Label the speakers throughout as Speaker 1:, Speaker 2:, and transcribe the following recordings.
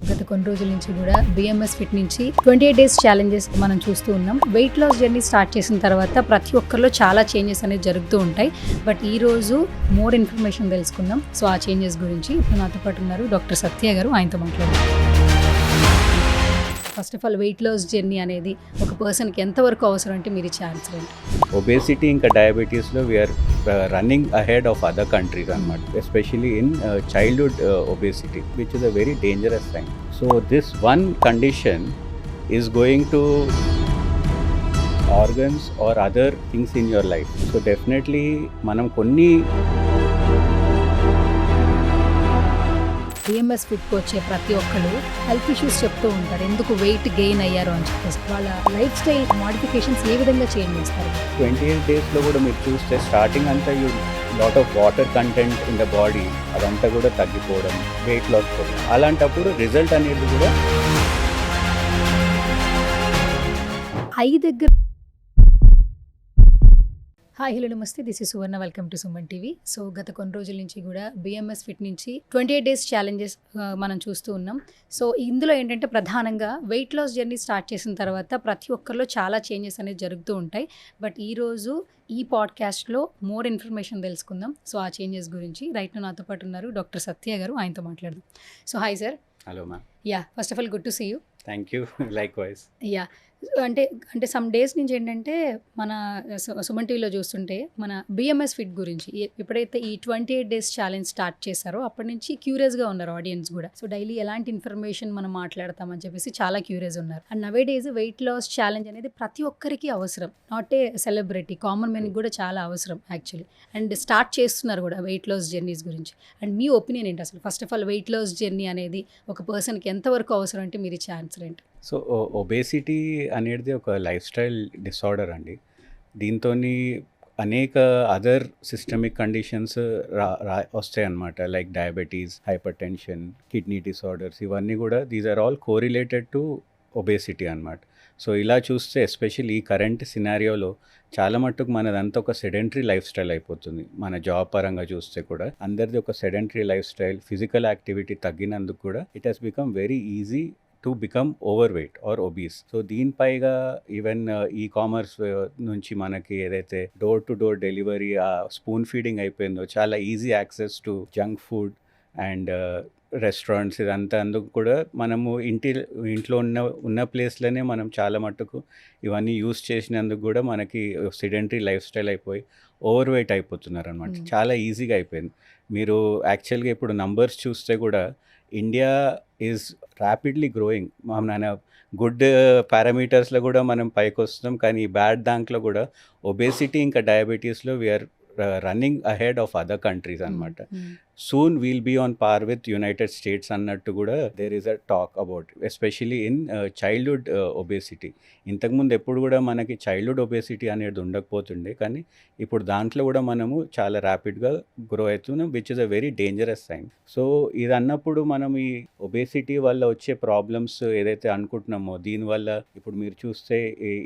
Speaker 1: గత కొన్ని రోజుల నుంచి కూడా బిఎంఎస్ ఫిట్ నుంచి 28 డేస్ ఛాలెంజెస్ మనం చూస్తూ ఉన్నాం. వెయిట్ లాస్ జర్నీ స్టార్ట్ చేసిన తర్వాత ప్రతి ఒక్కరిలో చాలా చేంజెస్ అనేది జరుగుతూ ఉంటాయి. బట్ ఈ రోజు మోర్ ఇన్ఫర్మేషన్ తెలుసుకుందాం. సో ఆ చేంజెస్ గురించి ఇప్పుడు నాతో పాటు ఉన్నారు డాక్టర్ సత్య గారు, ఆయనతో మాట్లాడారు. First of all weight loss journey అనేది ఒక పర్సన్కి ఎంతవరకు అవసరం అంటే మీరు ఇచ్చే ఆన్సర్ ఏంటి?
Speaker 2: ఒబేసిటీ ఇంకా డయాబెటీస్లో we're running ahead of other countries అనమాట, especially in childhood obesity which is a very dangerous thing. So this one condition is going to organs or other things in your life. So definitely మనం కొన్ని
Speaker 1: BMS ఫిట్కి వచ్చే ప్రతి ఒక్కరు health issues చెప్తూ ఉంటారు, ఎందుకు weight gain అయ్యారు అని చెప్పేసి. వాళ్ళ లైఫ్ స్టైల్ మోడిఫికేషన్స్ ఏ విధంగా చేంజ్ చేస్తారు?
Speaker 2: 28 డేస్లో కూడా మీరు చూస్తే స్టార్టింగ్ అంతా you lot of water content in the body అదంతా కూడా తగ్గిపోవడం, వెయిట్ లాస్ కూడా. అలాంటప్పుడు రిజల్ట్ అనేది కూడా
Speaker 1: ఐ దగ్గర. హాయ్, హలో, నమస్తే. This is Suvarna. Welcome to Suman TV. So గత కొన్ని రోజుల నుంచి కూడా బిఎంఎస్ ఫిట్ నుంచి 28 డేస్ ఛాలెంజెస్ మనం చూస్తూ ఉన్నాం. సో ఇందులో ఏంటంటే ప్రధానంగా వెయిట్ లాస్ జర్నీ స్టార్ట్ చేసిన తర్వాత ప్రతి ఒక్కరిలో చాలా చేంజెస్ అనేది జరుగుతూ ఉంటాయి. బట్ ఈరోజు ఈ పాడ్కాస్ట్లో మోర్ ఇన్ఫర్మేషన్ తెలుసుకుందాం. సో ఆ చేంజెస్ గురించి రైట్ నాతో పాటు ఉన్నారు డాక్టర్ సత్య గారు, ఆయనతో మాట్లాడదాం. So hi sir.
Speaker 2: Hello ma'am.
Speaker 1: Yeah, first of all good to see you.
Speaker 2: Thank you. Likewise.
Speaker 1: Yeah, అంటే సమ్ డేస్ నుంచి ఏంటంటే మన సుమన్ టీవీలో చూస్తుంటే మన బిఎంఎస్ ఫిట్ గురించి ఎప్పుడైతే ఈ 28 డేస్ ఛాలెంజ్ స్టార్ట్ చేశారో అప్పటి నుంచి క్యూరియస్గా ఉన్నారు ఆడియన్స్ కూడా. సో డైలీ ఎలాంటి ఇన్ఫర్మేషన్ మనం మాట్లాడతామని చెప్పేసి చాలా క్యూరియస్ ఉన్నారు. And nowadays weight loss challenge అనేది ప్రతి ఒక్కరికి అవసరం, నాట్ ఏ సెలబ్రిటీ, కామన్ మెన్కి కూడా చాలా అవసరం యాక్చువల్లీ. అండ్ స్టార్ట్ చేస్తున్నారు కూడా వెయిట్ లాస్ జర్నీస్ గురించి. అండ్ మీ ఒపీనియన్ ఏంటి అసలు? First of all weight loss journey అనేది ఒక పర్సన్కి ఎంతవరకు అవసరం అంటే మీరు ఇచ్చే ఆన్సర్ ఏంటి?
Speaker 2: సో ఒబేసిటీ అనేది ఒక లైఫ్ స్టైల్ డిసార్డర్ అండి. దీంతో అనేక అదర్ సిస్టమిక్ కండిషన్స్ వస్తాయి అన్నమాట, like diabetes, hypertension, kidney disorders. ఇవన్నీ కూడా these are all correlated to obesity అన్నమాట. సో ఇలా చూస్తే ఎస్పెషల్లీ ఈ కరెంట్ సినారియోలో చాలా మట్టుకు మనదంతా ఒక సెడెంటరీ లైఫ్ స్టైల్ అయిపోతుంది. మన జాబ్ పరంగా చూస్తే కూడా అందరిది ఒక sedentary lifestyle, physical activity తగ్గినందుకు కూడా it has become very easy to become overweight or obese. So దీనిపైగా ఈవెన్ ఈ కామర్స్ నుంచి మనకి ఏదైతే డోర్ టు డోర్ డెలివరీ, ఆ స్పూన్ ఫీడింగ్ అయిపోయిందో, చాలా easy access to junk food and restaurants, ఇదంతా అందుకు కూడా మనము ఇంట్లో ఉన్న ప్లేస్లోనే మనం చాలా మట్టుకు ఇవన్నీ యూస్ చేసినందుకు కూడా మనకి సెడెంటరీ లైఫ్ స్టైల్ అయిపోయి ఓవర్ వెయిట్ అయిపోతున్నారు అనమాట. చాలా ఈజీగా అయిపోయింది. మీరు యాక్చువల్గా ఇప్పుడు నంబర్స్ చూస్తే కూడా ఇండియా ఈజ్ ర్యాపిడ్లీ గ్రోయింగ్. మన గుడ్ పారామీటర్స్లో కూడా మనం పైకి వస్తున్నాం, కానీ బ్యాడ్ దాంట్లో కూడా ఒబేసిటీ ఇంకా డయాబెటీస్లో we're running ahead of other countries అనమాట. Soon we'll be on par with United States అన్నట్టు కూడా there is a talk about, especially in childhood obesity. ఇంతకుముందు ఎప్పుడు కూడా మనకి చైల్డ్హుడ్ ఒబేసిటీ అనేది ఉండకపోతుండే, కానీ ఇప్పుడు దాంట్లో కూడా మనము చాలా ర్యాపిడ్గా గ్రో అవుతున్నాం, which is a very dangerous sign. So ఇది అన్నప్పుడు మనం ఈ ఒబేసిటీ వల్ల వచ్చే ప్రాబ్లమ్స్ ఏదైతే అనుకుంటున్నామో, దీనివల్ల ఇప్పుడు మీరు చూస్తే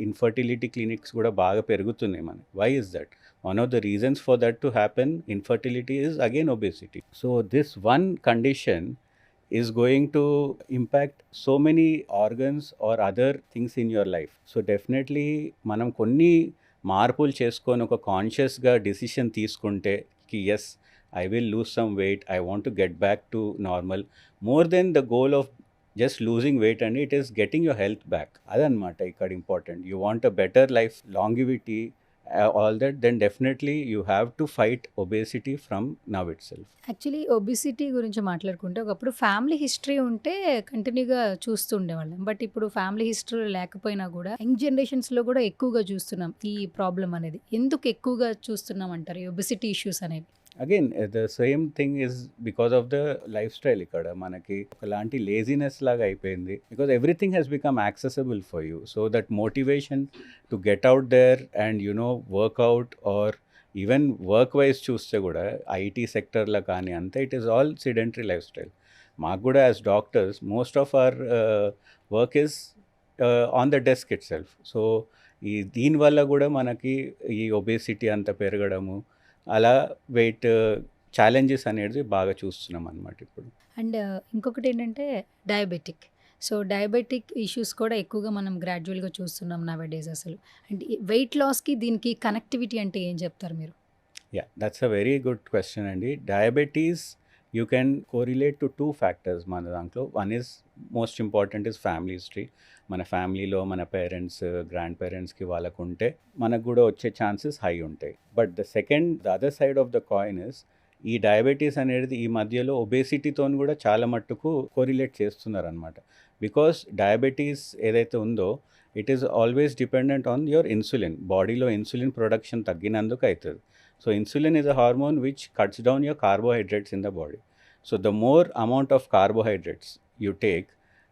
Speaker 2: ఇన్ఫర్టిలిటీ క్లినిక్స్ కూడా బాగా పెరుగుతున్నాయి మనకి. Why is that? One of the reasons for that to happen, infertility, is again obesity. So this one condition is going to impact so many organs or other things in your life. So definitely మనం కొన్ని మార్పులు చేసుకొని ఒక కాన్షియస్గా decision తీసుకుంటే కి yes, I will lose some weight, I want to get back to normal, more then the goal of just losing weight, and it is getting your health back. అదనమాట ఇక్కడ important. You want a better life, longevity, all that, then definitely you have to fight obesity from now itself.
Speaker 1: Actually obesity గురించి మాట్లాడుకుంటే ఒకప్పుడు family history ఉంటే కంటిన్యూగా చూస్తూ ఉండేవాళ్ళం. But ఇప్పుడు ఫ్యామిలీ హిస్టరీ లేకపోయినా కూడా యంగ్ జనరేషన్స్లో కూడా ఎక్కువగా చూస్తున్నాం ఈ ప్రాబ్లం అనేది. ఎందుకు ఎక్కువగా చూస్తున్నాం అంటారు ఈ ఒబిసిటీ ఇష్యూస్ అనేవి?
Speaker 2: Again the same thing is because of the lifestyle. ఇక్కడ మనకి ఒకలాంటి లేజినెస్ లాగా అయిపోయింది, because everything has become accessible for you. So that motivation to get out there and workout or even work wise చూస్తే కూడా IT సెక్టర్లో కానీ అంతా it is all sedentary lifestyle. మాకు కూడా as doctors most of our work is on the desk itself. So దీనివల్ల కూడా మనకి ఈ ఒబేసిటీ అంత పెరగడము, అలా వెయిట్ ఛాలెంజెస్ అనేది బాగా చూస్తున్నాం అనమాట ఇప్పుడు.
Speaker 1: అండ్ ఇంకొకటి ఏంటంటే డయాబెటిక్. సో డయాబెటిక్ ఇష్యూస్ కూడా ఎక్కువగా మనం గ్రాడ్యువల్గా చూస్తున్నాం నవడేస్ అసలు. అండ్ వెయిట్ లాస్కి దీనికి కనెక్టివిటీ అంటే ఏం చెప్తారు మీరు?
Speaker 2: Yeah, that's a very good question అండి. Diabetes you can correlate to two factors మన దాంట్లో. One is most important is family history. మన ఫ్యామిలీలో మన పేరెంట్స్, గ్రాండ్ పేరెంట్స్కి వాళ్ళకు ఉంటే మనకు కూడా వచ్చే ఛాన్సెస్ హై ఉంటాయి. But the other side of the coin is ఈ డయాబెటీస్ అనేది ఈ మధ్యలో ఒబేసిటీతో కూడా చాలా మట్టుకు కోరిలేట్ చేస్తున్నారు అనమాట. బికాస్ డయాబెటీస్ ఏదైతే ఉందో it is always dependent on your insulin. బాడీలో ఇన్సులిన్ ప్రొడక్షన్ తగ్గినందుకు అవుతుంది. So insulin is a hormone which cuts down your carbohydrates in the body. So the more amount of carbohydrates you take,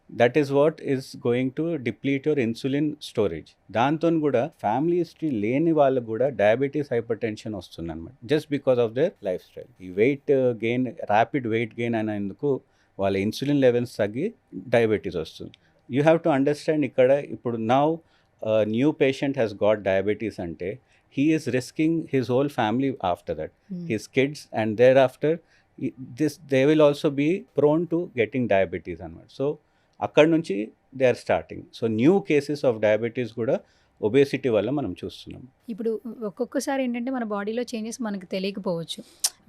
Speaker 2: that is what is going to deplete your insulin storage. దాంతో కూడా family history లేని వాళ్ళకు కూడా diabetes, hypertension వస్తుంది అనమాట, just because of their lifestyle. ఈ weight gain, rapid weight gain అనేందుకు వాళ్ళ ఇన్సులిన్ లెవెల్స్ తగ్గి డయాబెటీస్ వస్తుంది. యూ హ్యావ్ టు అండర్స్టాండ్ ఇక్కడ ఇప్పుడు now new patient has got diabetes అంటే he is risking his whole family after that, his kids, and thereafter they will also be prone to getting diabetes anamata. So akkad nunchi they are starting. So new cases of diabetes kuda obesity వల్ల మనం చూస్తున్నాం.
Speaker 1: ఇప్పుడు ఒక్కొక్కసారి ఏంటంటే మన బాడీలో changes మనకు తెలియకపోవచ్చు.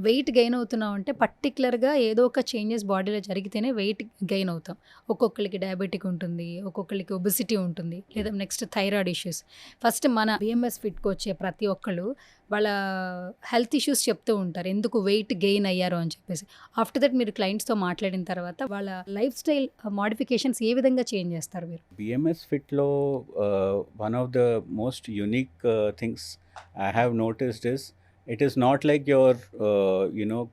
Speaker 1: వెయిట్ గెయిన్ అవుతున్నాం అంటే పర్టికులర్గా ఏదో ఒక చేంజెస్ బాడీలో జరిగితేనే వెయిట్ గెయిన్ అవుతాం. ఒక్కొక్కరికి డయాబెటిక్ ఉంటుంది, ఒక్కొక్కరికి ఒబిసిటీ ఉంటుంది, లేదా నెక్స్ట్ థైరాయిడ్ ఇష్యూస్. ఫస్ట్ మన బిఎంఎస్ ఫిట్కి వచ్చే ప్రతి ఒక్కళ్ళు వాళ్ళ హెల్త్ ఇష్యూస్ చెప్తూ ఉంటారు, ఎందుకు వెయిట్ గెయిన్ అయ్యారు అని చెప్పేసి. ఆఫ్టర్ దట్ మీరు క్లయింట్స్తో మాట్లాడిన తర్వాత వాళ్ళ లైఫ్ స్టైల్ మోడిఫికేషన్స్ ఏ విధంగా చేంజ్ చేస్తారు మీరు?
Speaker 2: బిఎంఎస్ ఫిట్లో one of the most unique things I have noticed is it is not like your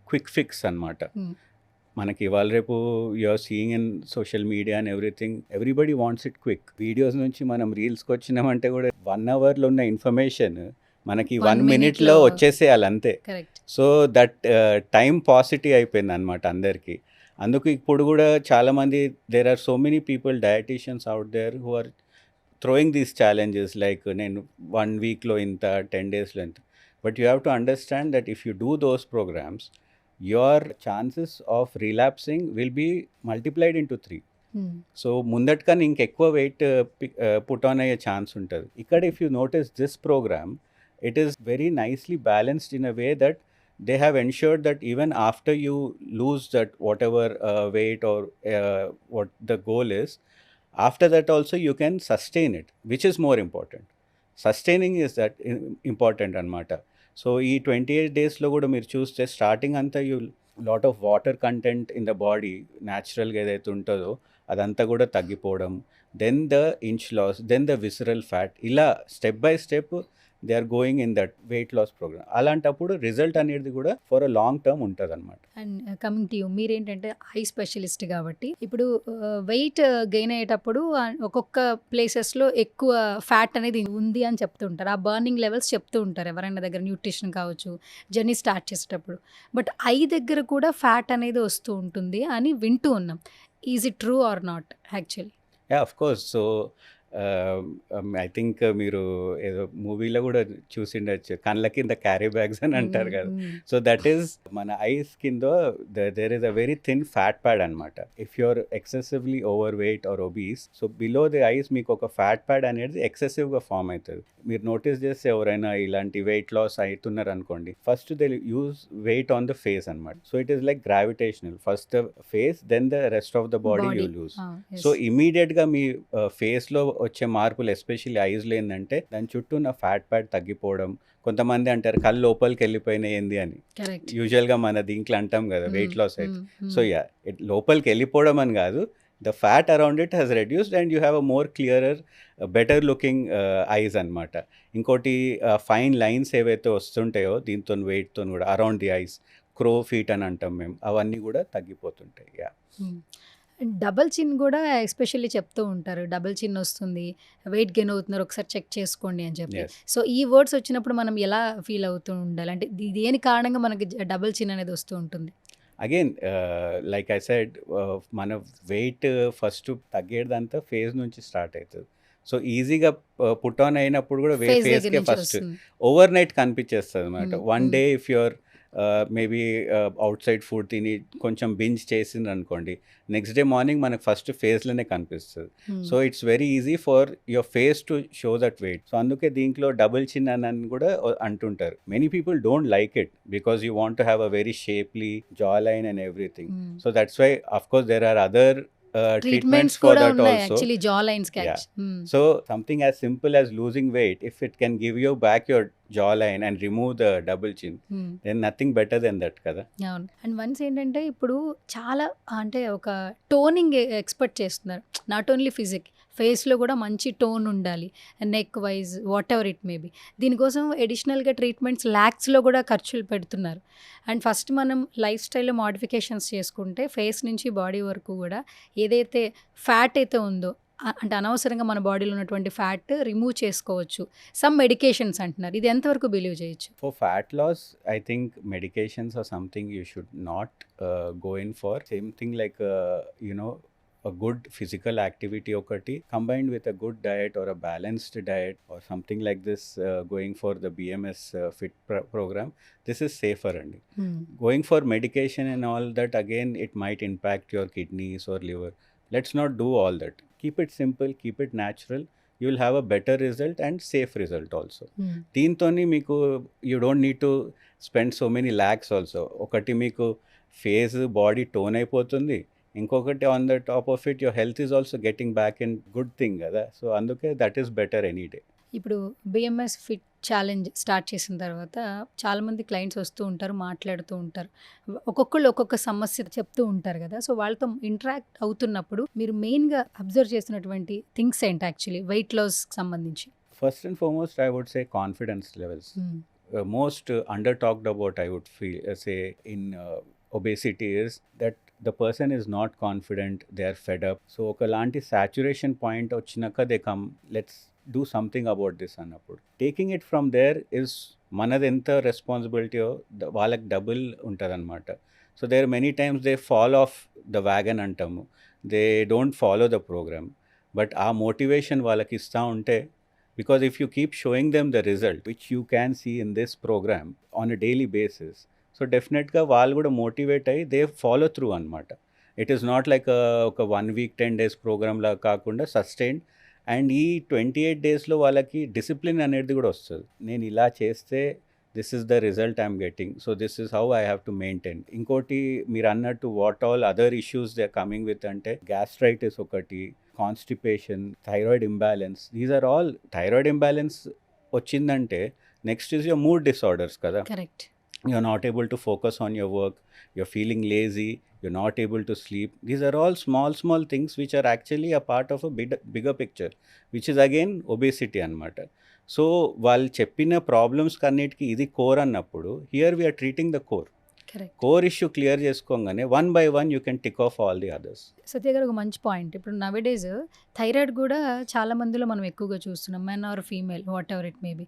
Speaker 2: quick fix అన్నమాట. మనకి ఇవాళ రేపు you're seeing in social media and everything, everybody wants it quick. Videos నుంచి మనం రీల్స్కి వచ్చినామంటే కూడా 1 అవర్లో ఉన్న ఇన్ఫర్మేషన్ మనకి 1 మినిట్లో వచ్చేసేయాలి అంతే. సో దట్ టైం పాసిటీ అయిపోయింది అనమాట అందరికీ. అందుకు ఇప్పుడు కూడా చాలామంది, there are so many people, dietitians out there who are throwing these challenges like నేను 1 weekలో ఇంత, 10 daysలో ఇంత. But you have to understand that if you do those programs, your chances of relapsing will be multiplied into 3. So ముందటికన్నా ఇంకెక్కువ weight put on అయ్యే chance ఉంటుంది. ఇక్కడ if you notice this program, it is very nicely balanced in a way that they have ensured that even after you lose that whatever weight or what the goal is, after that also you can sustain it, which is more important. Sustaining is that important anamata. So ee 28 days lo kuda meer chuste starting anta you lot of water content in the body natural ga edaithe untado adantha kuda taggipodam, then the inch loss, then the visceral fat, ila step by step they are going in that weight loss program. అలాంటప్పుడు result అనేది కూడా for a long term ఉంటుంది అనమాట.
Speaker 1: And coming to you, మీరేంటంటే I specialist కాబట్టి ఇప్పుడు weight gain అయ్యేటప్పుడు ఒక్కొక్క ప్లేసెస్లో ఎక్కువ ఫ్యాట్ అనేది ఉంది అని చెప్తూ ఉంటారు, ఆ బర్నింగ్ లెవెల్స్ చెప్తూ ఉంటారు ఎవరైనా దగ్గర, న్యూట్రిషన్ కావచ్చు, జర్నీ స్టార్ట్ చేసేటప్పుడు. బట్ ఐ దగ్గర కూడా ఫ్యాట్ అనేది వస్తూ ఉంటుంది అని వింటూ ఉన్నాం. Is it true or not actually?
Speaker 2: Yeah, of course. So I think మీరు ఏదో మూవీలో కూడా చూసిండొచ్చు, కళ్ళ కింద క్యారీ బ్యాగ్స్ అని అంటారు కదా. సో దట్ ఈస్ మన ఐస్ కింద there is a very thin fat pad అనమాట. If you're excessively overweight or obese, so below the eyes మీకు ఒక ఫ్యాట్ ప్యాడ్ అనేది ఎక్సెసివ్గా ఫామ్ అవుతుంది. మీరు నోటీస్ చేస్తే ఎవరైనా ఇలాంటి వెయిట్ లాస్ అవుతున్నారు అనుకోండి, first they lose weight on the face అనమాట. So it is like gravitational, first the face then the rest of the body you lose. So ఇమీడియట్గా మీ ఫేస్లో వచ్చే మార్పులు ఎస్పెషల్లీ ఐస్లో ఏంటంటే దాని చుట్టూ ఉన్న ఫ్యాట్ ప్యాడ్ తగ్గిపోవడం. కొంతమంది అంటారు కళ్ళు లోపలికి వెళ్ళిపోయినాయి ఏంది అని, యూజువల్గా మన దీంట్లో అంటాం కదా వెయిట్ లాస్ అయితే. సో యా, లోపలికి వెళ్ళిపోవడం అని కాదు, the fat around it has reduced and you have a more clearer, better looking eyes అనమాట. ఇంకోటి ఫైన్ లైన్స్ ఏవైతే వస్తుంటాయో దీంతో వెయిట్తో కూడా around the eyes, crow feet అని అంటాం మేము, అవన్నీ కూడా తగ్గిపోతుంటాయి. యా,
Speaker 1: డబల్ చిన్ కూడా ఎస్పెషల్లీ చెప్తూ ఉంటారు, డబల్ చిన్ వస్తుంది, వెయిట్ గెయిన్ అవుతున్నారు, ఒకసారి చెక్ చేసుకోండి అని చెప్పి. సో ఈ వర్డ్స్ వచ్చినప్పుడు మనం ఎలా ఫీల్ అవుతూ ఉండాలి, అంటే దేని కారణంగా మనకి డబల్ చిన్ అనేది వస్తూ ఉంటుంది?
Speaker 2: అగైన్ లైక్ ఐ సెడ్, మన వెయిట్ ఫస్ట్ తగ్గేదంతా ఫేస్ నుంచి స్టార్ట్ అవుతుంది. సో ఈజీగా పుట్ ఆన్ అయినప్పుడు కూడా ఫేస్కే ఫస్ట్ ఓవర్ నైట్ కనిపించేస్తుంది అనమాట. 1 day if you're maybe outside food తిని కొంచెం బింజ్ చేసింది అనుకోండి, నెక్స్ట్ డే మార్నింగ్ మనకు ఫస్ట్ ఫేస్లోనే కనిపిస్తుంది. So it's very easy for your face to show that weight. So అందుకే దీంట్లో డబుల్ చిన్ అని కూడా అంటుంటారు. Many people don't like it because you want to have a very shapely jawline and everything. So that's why of course there are other
Speaker 1: treatments
Speaker 2: treatments for
Speaker 1: కూడా
Speaker 2: that
Speaker 1: ఉన్నాయి
Speaker 2: also.
Speaker 1: Actually jawlines
Speaker 2: Yeah.
Speaker 1: Catch.
Speaker 2: So something as simple as losing weight, if it can give you back your jawline and remove the double chin, then nothing better than that కదా.
Speaker 1: అవును. And once ఏంటంటే ఇప్పుడు చాలా అంటే ఒక toning expect చేస్తున్నారు. Not only physique, ఫేస్లో కూడా మంచి టోన్ ఉండాలి, neck wise what ever it may be. దీనికోసం ఎడిషనల్గా ట్రీట్మెంట్స్ ల్యాక్స్లో కూడా ఖర్చులు పెడుతున్నారు. అండ్ ఫస్ట్ మనం లైఫ్ స్టైల్లో మోడిఫికేషన్స్ చేసుకుంటే ఫేస్ నుంచి బాడీ వరకు కూడా ఏదైతే ఫ్యాట్ అయితే ఉందో అంటే అనవసరంగా మన బాడీలో ఉన్నటువంటి ఫ్యాట్ రిమూవ్ చేసుకోవచ్చు. సమ్ మెడికేషన్స్ అంటున్నారు, ఇది ఎంతవరకు బిలీవ్ చేయొచ్చు?
Speaker 2: For fat loss, I think medications are something you should not go in for. Same thing like a good physical activity okati combined with a good diet or a balanced diet or something like this, going for the BMS fit program, this is safer. And going for medication and all that, again it might impact your kidneys or liver. Let's not do all that. Keep it simple, keep it natural. You will have a better result and safe result also. దీంతోని మీకు you don't need to spend so many lakhs also. ఒకటి మీకు face body tone అయిపోతుంది, ఇంకొకటి on the top of it your health is also getting back in good thing కదా. So అందుకే that is better any day.
Speaker 1: ఇప్పుడు BMS fit challenge start చేసిన తర్వాత చాలామంది క్లయింట్స్ వస్తూ ఉంటారు, మాట్లాడుతూ ఉంటారు, ఒక్కొక్కళ్ళు ఒక్కొక్క సమస్య చెప్తూ ఉంటారు కదా. సో వాళ్ళతో ఇంటరాక్ట్ అవుతున్నప్పుడు మీరు మెయిన్గా అబ్జర్వ్ చేస్తున్నటువంటి థింగ్స్ ఏంటి యాక్చువల్లీ వెయిట్ లాస్కి సంబంధించి?
Speaker 2: First and foremost I would say confidence levels. Most under talked about I would say in obesity is that the person is not confident, they are fed up. So okalanti saturation point ochinaka they come, let's do something about this annappudu taking it from there is manad enta responsibility వాళ్ళకి double ఉంటుంది అనమాట. So there many times they fall off the wagon అంటాము, they don't follow the programme. But ఆ motivation వాళ్ళకి ఇస్తూ ఉంటే, because if you keep showing them the result which you can see in this program on a daily basis, so డెఫినెట్గా వాళ్ళు కూడా motivate అయ్యి they follow through అనమాట. It is not like ఒక 1 week 10 days ప్రోగ్రామ్లా కాకుండా సస్టైన్డ్. అండ్ ఈ 28 daysలో వాళ్ళకి discipline అనేది కూడా వస్తుంది. నేను ఇలా చేస్తే this is the result I'm getting, so this is how I have to maintain. ఇంకోటి మీరు అన్నట్టు what all other issues they coming with అంటే గ్యాస్ట్రైటిస్ ఒకటి, constipation, thyroid imbalance. These are all thyroid imbalance వచ్చిందంటే next is your mood disorders కదా.
Speaker 1: Correct.
Speaker 2: You're not able to focus on your work, you're feeling lazy, you're not able to sleep. These are all small things which are actually a part of a bigger picture, which is again obesity anamata. So వాళ్ళు చెప్పిన problems కన్నిటికి ఇది core అన్నప్పుడు here we're treating the core. Core issue clear చేసుకోగానే 1 by 1 you can tick off all the others.
Speaker 1: Satya గారు ఒక మంచి point. ఇప్పుడు nowadays thyroid కూడా చాలా మందిలో మనం ఎక్కువగా చూస్తున్నాం, men or female what ever it may be.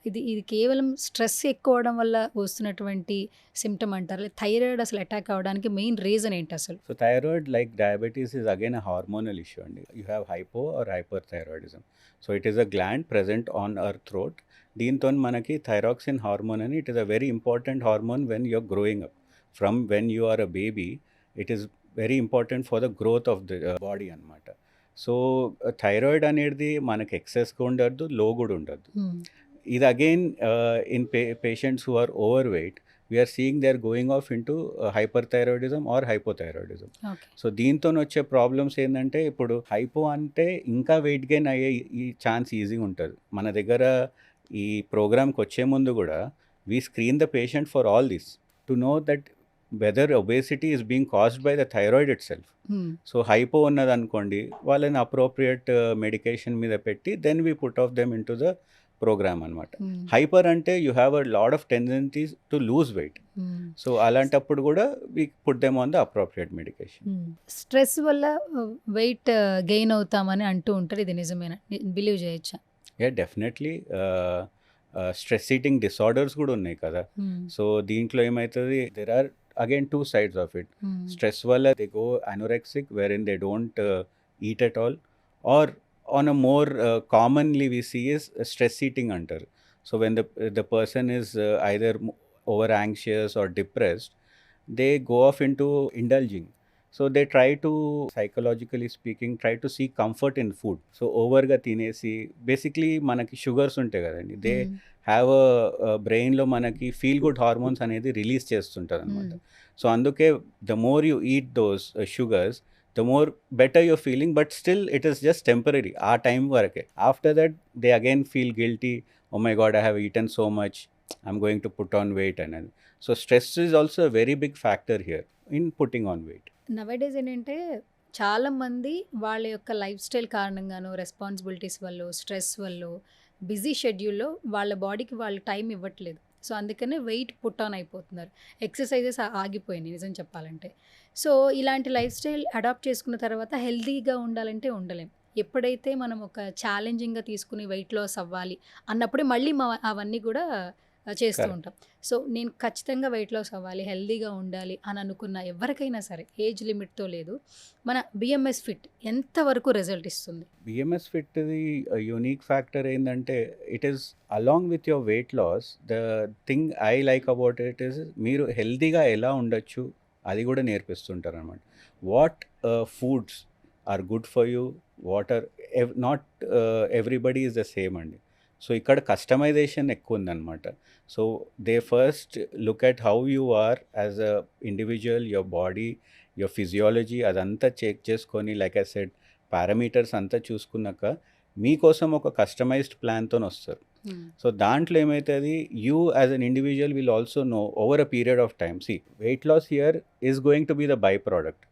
Speaker 1: ఇది కేవలం స్ట్రెస్ ఎక్కువ అవడం వల్ల వస్తున్నటువంటి సిమ్టమ్ అంటారు. థైరాయిడ్ అసలు అటాక్ అవ్వడానికి మెయిన్ రీజన్ ఏంటి అసలు?
Speaker 2: So thyroid like diabetes is again a hormonal issue అండి. You have hypo or hyper thyroidism. So it is a gland present on our throat. దీంతో మనకి థైరాక్సిన్ హార్మోన్ అని, it is a very important hormone when you're growing up. From when you are a baby it is very important for the growth of the body అనమాట. So thyroid అనేది మనకి ఎక్సెస్గా ఉండద్దు, low కూడా ఉండద్దు. ఇది again in patients who are overweight we're seeing they are going off into hyperthyroidism or hypothyroidism. So దీంతో వచ్చే ప్రాబ్లమ్స్ ఏంటంటే, ఇప్పుడు హైపో అంటే ఇంకా వెయిట్ గెయిన్ అయ్యే ఈ ఛాన్స్ ఈజీగా ఉంటుంది. మన దగ్గర ఈ ప్రోగ్రామ్కి వచ్చే ముందు కూడా we screen the patient for all this to know that whether obesity is being caused by the thyroid itself. So hypo ఉన్నది అనుకోండి, వాళ్ళని అప్రోప్రియేట్ మెడికేషన్ మీద పెట్టి then we put off them into the program అనమాట. Hyper అంటే you have a lot of tendencies to lose weight. So అలాంటప్పుడు కూడా we put them on the appropriate medication.
Speaker 1: Stress వల్ల వెయిట్ గెయిన్ అవుతామని అంటూ ఉంటారు, ఇది నిజమేనా? బిలీవ్ చేయొచ్చా?
Speaker 2: Yeah definitely. Stress eating disorders కూడా ఉన్నాయి కదా. సో దీంట్లో ఏమవుతుంది, there are again 2 sides of it. Stress wala they go anorexic wherein they don't eat at all, or on a more commonly we see is stress eating antar. So when the person is either over anxious or depressed, they go off into indulging. So they try to, psychologically speaking, try to seek comfort in food. So ఓవర్గా తినేసి basically మనకి sugars ఉంటాయి కదండి, they have బ్రెయిన్లో మనకి feel good hormones అనేది release చేస్తుంటుంది అనమాట. సో అందుకే the more you eat those sugars, the more better your feeling, but still it is just temporary ఆ టైం వరకే. After that they again feel guilty, oh my God I have eaten so much, I'm going to put on weight అనేది. So stress is also a very big factor here in putting on weight.
Speaker 1: Nowadays ఏంటంటే చాలామంది వాళ్ళ యొక్క life style కారణంగాను, responsibilities వల్ల, stress వల్ల, busy షెడ్యూల్లో వాళ్ళ బాడీకి వాళ్ళు టైం ఇవ్వట్లేదు. సో అందుకనే వెయిట్ పుట్ ఆన్ అయిపోతున్నారు. ఎక్సర్సైజెస్ ఆగిపోయినాయి నిజం చెప్పాలంటే. సో ఇలాంటి లైఫ్ స్టైల్ అడాప్ట్ చేసుకున్న తర్వాత హెల్తీగా ఉండాలంటే ఉండలేం. ఎప్పుడైతే మనం ఒక ఛాలెంజింగ్గా తీసుకుని వెయిట్ లాస్ అవ్వాలి అన్నప్పుడే మళ్ళీ అవన్నీ కూడా చేస్తూ
Speaker 2: Correct.
Speaker 1: ఉంటాం. సో నేను ఖచ్చితంగా వెయిట్ లాస్ అవ్వాలి, హెల్తీగా ఉండాలి అని అనుకున్న ఎవరికైనా సరే, ఏజ్ లిమిట్తో లేదు, మన బిఎంఎస్ ఫిట్ ఎంతవరకు రిజల్ట్ ఇస్తుంది?
Speaker 2: బిఎంఎస్ ఫిట్ది యూనిక్ ఫ్యాక్టర్ ఏంటంటే, it is along with your weight loss, the thing I like about it is మీరు హెల్తీగా ఎలా ఉండొచ్చు అది కూడా నేర్పిస్తుంటారు అనమాట. What foods are good for you, what are not everybody is the same అండి. సో ఇక్కడ కస్టమైజేషన్ ఎక్కువ ఉందన్నమాట. So they first look at how you are as a individual, your body, your physiology అదంతా చెక్ చేసుకొని, like I said, parameters అంతా చూసుకున్నాక మీకోసం ఒక customized ప్లాన్తో వస్తారు. సో దాంట్లో ఏమవుతుంది, you as an individual will also know over a period of time. See, weight loss here is going to be the byproduct.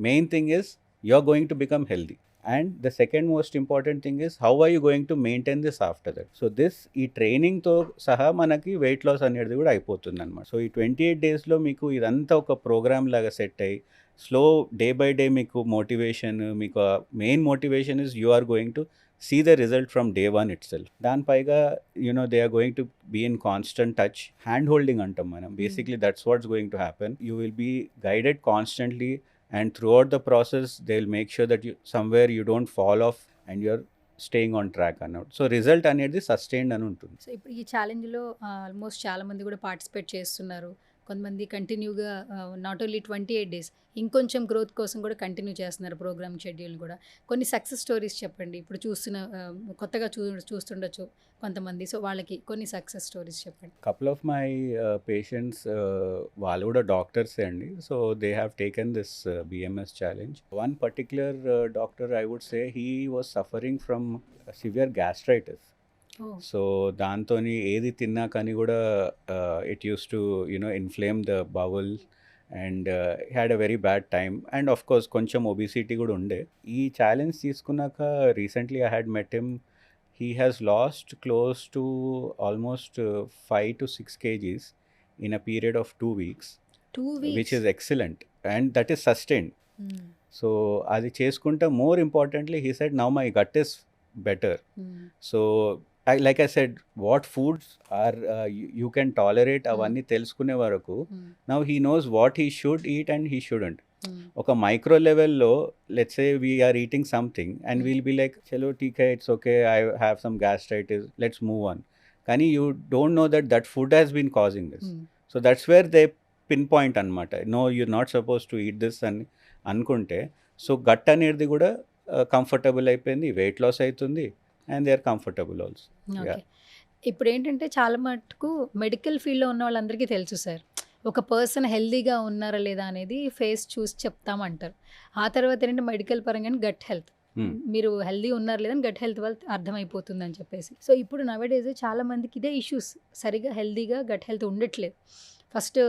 Speaker 2: Main thing is you are going to become healthy, and the second most important thing is how are you going to maintain this after that. So this ఈ ట్రైనింగ్తో సహా మనకి weight loss అనేది కూడా అయిపోతుంది అనమాట. So ఈ 28 డేస్లో మీకు ఇదంతా ఒక ప్రోగ్రామ్ లాగా సెట్ అయ్యి స్లో డే బై డే మీకు మోటివేషన్, మీకు main motivation is you are going to see the result from day one itself. దాని పైగా they are going to be in constant touch, hand holding అంటాం మనం. Basically that's what's going to happen. You will be guided constantly, and throughout the process they'll make sure that you somewhere you don't fall off and you're staying on track అన్నట్టు. So result అనేది sustained అని ఉంటుంది.
Speaker 1: So ఇప్పుడు ఈ ఛాలెంజ్లో almost చాలామంది కూడా participate చేస్తున్నారు. కొంతమంది కంటిన్యూగా నాట్ ఓన్లీ 28 డేస్, ఇంకొంచెం గ్రోత్ కోసం కూడా కంటిన్యూ చేస్తున్నారు ప్రోగ్రామ్ షెడ్యూల్ కూడా. కొన్ని సక్సెస్ స్టోరీస్ చెప్పండి. ఇప్పుడు చూస్తున్న కొత్తగా చూస్తుండొచ్చు కొంతమంది, సో వాళ్ళకి కొన్ని సక్సెస్ స్టోరీస్ చెప్పండి.
Speaker 2: కపుల్ ఆఫ్ మై పేషెంట్స్ వాళ్ళు కూడా డాక్టర్సే అండి. So they have taken this BMS challenge. One particular doctor, I would say, he was suffering from severe gastritis. So దాంతో ఏది తిన్నా కానీ కూడా it use to inflame the bowel and had a very bad time. And of course కొంచెం obesity కూడా ఉండే. ఈ challenge తీసుకున్నాక recently I had met him. He has lost close to almost 5 to 6 kgs in a period of 2 weeks.
Speaker 1: 2 weeks?
Speaker 2: Which is excellent, and that is sustained. So adi cheskunta, more importantly, he said now my gut is better. So like I said, what foods are you can tolerate avanni telusukune varaku, now he knows what he should eat and he shouldn't. ఒక micro లెవెల్లో let's say we're eating something and will be like, చలో ఠీక్ హై, it's okay, I have some gastritis, let's move on. కానీ you don't know that food has been causing this. So that's where they pinpoint అనమాట. No, you're not suppose to eat this అని అనుకుంటే, so gut అనేది కూడా comfortable అయిపోయింది, weight loss అవుతుంది, and they are comfortable also.
Speaker 1: ఇప్పుడు ఏంటంటే చాలా మటుకు మెడికల్ ఫీల్డ్లో ఉన్న వాళ్ళందరికీ తెలుసు సార్, ఒక పర్సన్ హెల్తీగా ఉన్నారా లేదా అనేది ఫేస్ చూసి చెప్తామంటారు. ఆ తర్వాత ఏంటంటే మెడికల్ పరంగా గట్ హెల్త్, మీరు హెల్దీ ఉన్నారు లేదని గట్ హెల్త్ వల్ల అర్థమైపోతుంది అని చెప్పేసి. సో ఇప్పుడు నవేడేస్ చాలా మందికి ఇదే ఇష్యూస్, సరిగా హెల్దీగా గట్ హెల్త్ ఉండట్లేదు. ఫస్ట్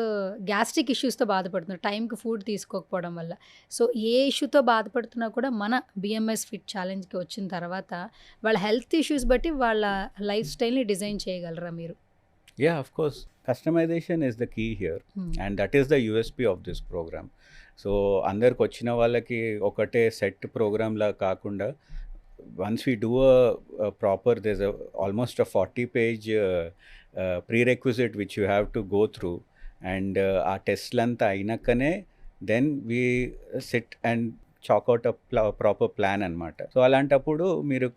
Speaker 1: గ్యాస్ట్రిక్ ఇష్యూస్తో బాధపడుతున్నారు, టైంకి ఫుడ్ తీసుకోకపోవడం వల్ల. సో ఏ ఇష్యూతో బాధపడుతున్నా కూడా మన బిఎంఎస్ ఫిట్ ఛాలెంజ్కి వచ్చిన తర్వాత వాళ్ళ హెల్త్ ఇష్యూస్ బట్టి వాళ్ళ లైఫ్ స్టైల్ని డిజైన్ చేయగలరా మీరు?
Speaker 2: Yeah, of course. Customization is the key here, and that is the USP of this program. So అందరికి వచ్చిన వాళ్ళకి ఒకటే సెట్ ప్రోగ్రామ్ లా కాకుండా, once we do a proper, there's almost a 40-page prerequisite which you have to go through, and ఆ టెస్ట్లంతా అయినాకనే then we sit and chalk out a proper plan అనమాట. So అలాంటప్పుడు మీరు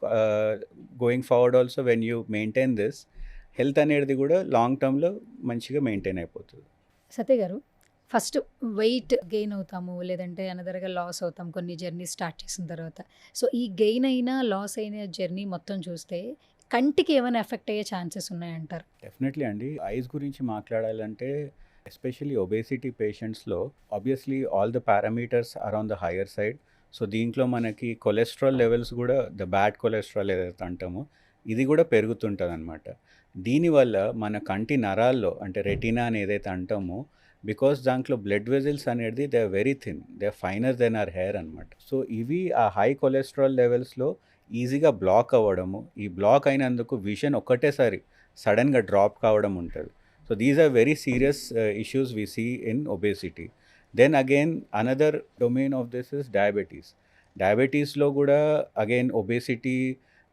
Speaker 2: going forward also, when you maintain this, health అనేది కూడా long టర్మ్లో మంచిగా maintain అయిపోతుంది.
Speaker 1: సత్య గారు, ఫస్ట్ వెయిట్ గెయిన్ అవుతాము, లేదంటే అనదర్గా లాస్ అవుతాం కొన్ని జర్నీ స్టార్ట్ చేసిన తర్వాత. సో ఈ గెయిన్ అయినా లాస్ అయిన జర్నీ మొత్తం చూస్తే కంటికి ఏమైనా ఎఫెక్ట్ అయ్యే ఛాన్సెస్ ఉన్నాయంటారు?
Speaker 2: డెఫినెట్లీ అండి. ఐస్ గురించి మాట్లాడాలంటే ఎస్పెషల్లీ ఒబేసిటీ పేషెంట్స్లో obviously all the parameters are on the higher side. So దీంట్లో మనకి కొలెస్ట్రాల్ లెవెల్స్ కూడా ద బ్యాడ్ కొలెస్ట్రాల్ ఏదైతే అంటామో ఇది కూడా పెరుగుతుంటుంది అనమాట. దీనివల్ల మన కంటి నరాల్లో అంటే రెటీనా అని ఏదైతే అంటామో, బికాస్ దాంట్లో బ్లడ్ వెజిల్స్ అనేది they are very thin, they are finer then our hair అనమాట. సో ఇవి ఆ హై కొలెస్ట్రాల్ లెవెల్స్లో ఈజీగా బ్లాక్ అవ్వడము, ఈ బ్లాక్ అయినందుకు విజన్ ఒక్కటేసారి సడన్గా డ్రాప్ కావడం ఉంటుంది. So these are very serious issues we see in obesity. Then again another domain of this is diabetes. డయాబెటీస్లో కూడా అగైన్ ఒబేసిటీ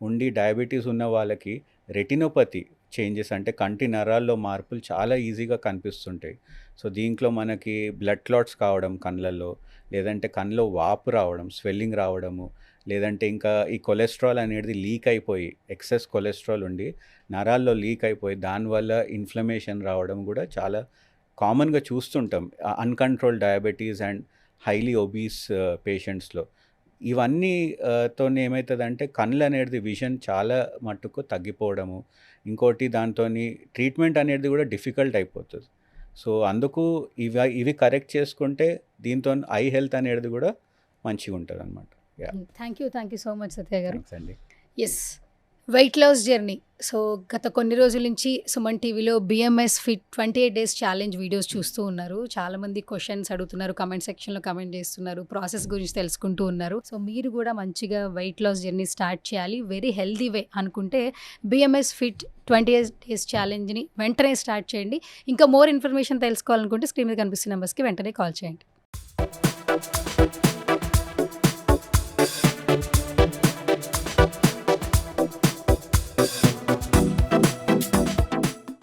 Speaker 2: ఉండి డయాబెటీస్ ఉన్న వాళ్ళకి రెటినోపతి చేంజెస్ అంటే కంటి నరాల్లో మార్పులు చాలా ఈజీగా కనిపిస్తుంటాయి. సో దీంట్లో మనకి బ్లడ్ క్లాట్స్ కావడం కళ్ళల్లో, లేదంటే కళ్ళలో వాపు రావడం, స్వెల్లింగ్ రావడము, లేదంటే ఇంకా ఈ కొలెస్ట్రాల్ అనేది లీక్ అయిపోయి ఎక్సెస్ కొలెస్ట్రాల్ ఉండి నరాల్లో లీక్ అయిపోయి దానివల్ల ఇన్ఫ్లమేషన్ రావడం కూడా చాలా కామన్గా చూస్తుంటాం uncontrolled diabetes and highly obese పేషెంట్స్లో. ఇవన్నీ తోని ఏమవుతుందంటే కళ్ళు అనేది విజన్ చాలా మట్టుకు తగ్గిపోవడము, ఇంకోటి దాంతోని ట్రీట్మెంట్ అనేది కూడా డిఫికల్ట్ అయిపోతుంది. సో అందుకు ఇవి కరెక్ట్ చేసుకుంటే దీంతో ఐ హెల్త్ అనేది కూడా మంచిగా ఉంటుంది అనమాట.
Speaker 1: Thank you so much Satya గారు.
Speaker 2: థ్యాంక్స్ అండి.
Speaker 1: Yes, weight loss journey. So గత కొన్ని రోజుల నుంచి సుమన్ టీవీలో BMS fit 28 days challenge videos చూస్తూ ఉన్నారు. చాలామంది క్వశ్చన్స్ అడుగుతున్నారు, కమెంట్ సెక్షన్లో కమెంట్ చేస్తున్నారు, ప్రాసెస్ గురించి తెలుసుకుంటూ ఉన్నారు. సో మీరు కూడా మంచిగా వెయిట్ లాస్ జర్నీ స్టార్ట్ చేయాలి వెరీ హెల్దీ వే అనుకుంటే బిఎంఎస్ ఫిట్ 28 డేస్ ఛాలెంజ్ని వెంటనే స్టార్ట్ చేయండి. ఇంకా మోర్ ఇన్ఫర్మేషన్ తెలుసుకోవాలనుకుంటే స్క్రీన్ మీద కనిపిస్తున్న నెంబర్స్కి వెంటనే కాల్ చేయండి.